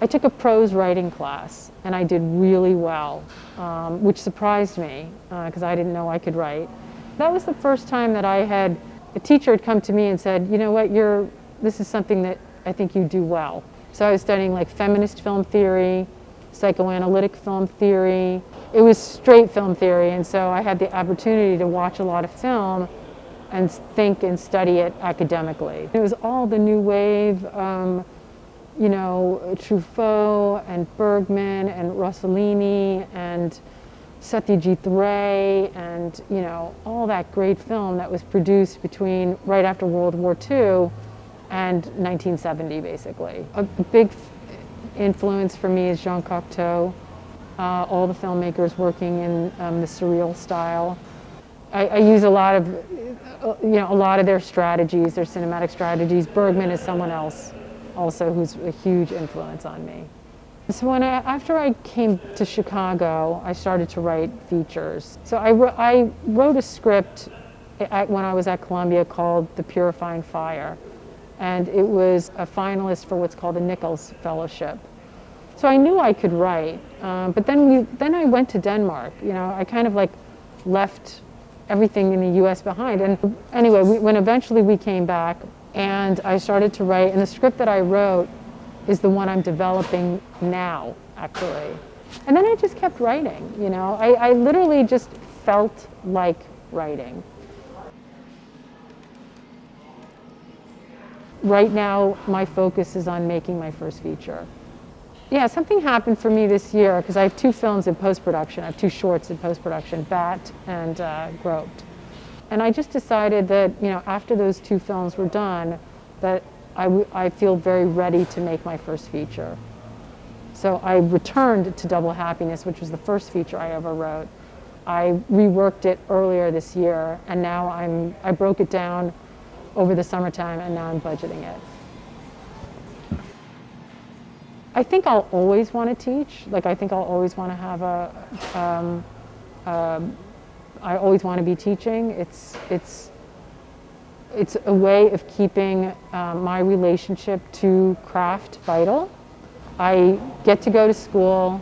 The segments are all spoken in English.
I took a prose writing class and I did really well, which surprised me because I didn't know I could write. That was the first time that a teacher had come to me and said, you know what, this is something that I think you do well. So I was studying like feminist film theory, psychoanalytic film theory. It was straight film theory, and so I had the opportunity to watch a lot of film and think and study it academically. It was all the new wave, you know, Truffaut and Bergman and Rossellini and Satyajit Ray and, you know, all that great film that was produced between right after World War II and 1970, basically. A big influence for me is Jean Cocteau, all the filmmakers working in the surreal style. I use a lot of, a lot of their strategies, their cinematic strategies. Bergman is someone else also who's a huge influence on me. So after I came to Chicago, I started to write features. So I wrote a script when I was at Columbia called The Purifying Fire, and it was a finalist for what's called the Nichols Fellowship. So I knew I could write, but then I went to Denmark. You know, I kind of like left everything in the U.S. behind. And anyway, when eventually we came back, and I started to write, and the script that I wrote is the one I'm developing now, actually. And then I just kept writing, you know. I literally just felt like writing. Right now, my focus is on making my first feature. Yeah, something happened for me this year, because I have 2 films in post-production. I have 2 shorts in post-production, Bat and Groped. And I just decided that, you know, after those 2 films were done, that I feel very ready to make my first feature. So I returned to Double Happiness, which was the first feature I ever wrote. I reworked it earlier this year, and now I broke it down over the summertime, and now I'm budgeting it. I think I'll always want to teach. Like, I think I'll always want to have I always want to be teaching. It's a way of keeping my relationship to craft vital. I get to go to school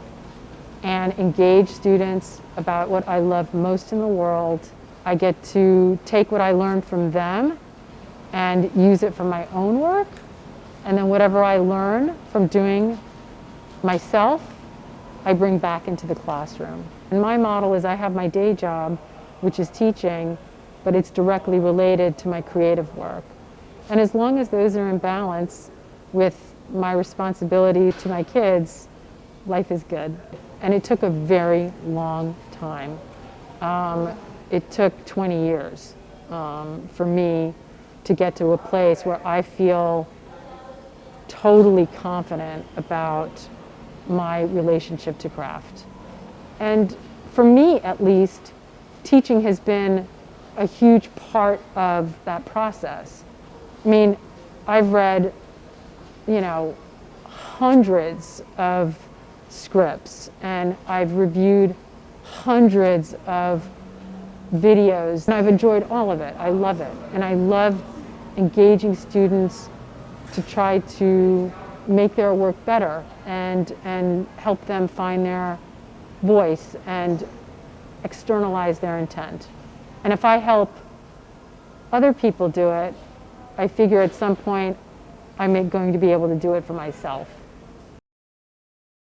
and engage students about what I love most in the world. I get to take what I learned from them and use it for my own work. And then whatever I learn from doing myself, I bring back into the classroom. And my model is I have my day job, which is teaching, but it's directly related to my creative work. And as long as those are in balance with my responsibility to my kids, life is good. And it took a very long time. It took 20 years for me to get to a place where I feel totally confident about my relationship to craft. And for me, at least, teaching has been a huge part of that process. I mean, I've read, you know, hundreds of scripts, and I've reviewed hundreds of videos, and I've enjoyed all of it. I love it. And I love engaging students to try to make their work better and help them find their voice and externalize their intent. And if I help other people do it, I figure at some point I'm going to be able to do it for myself.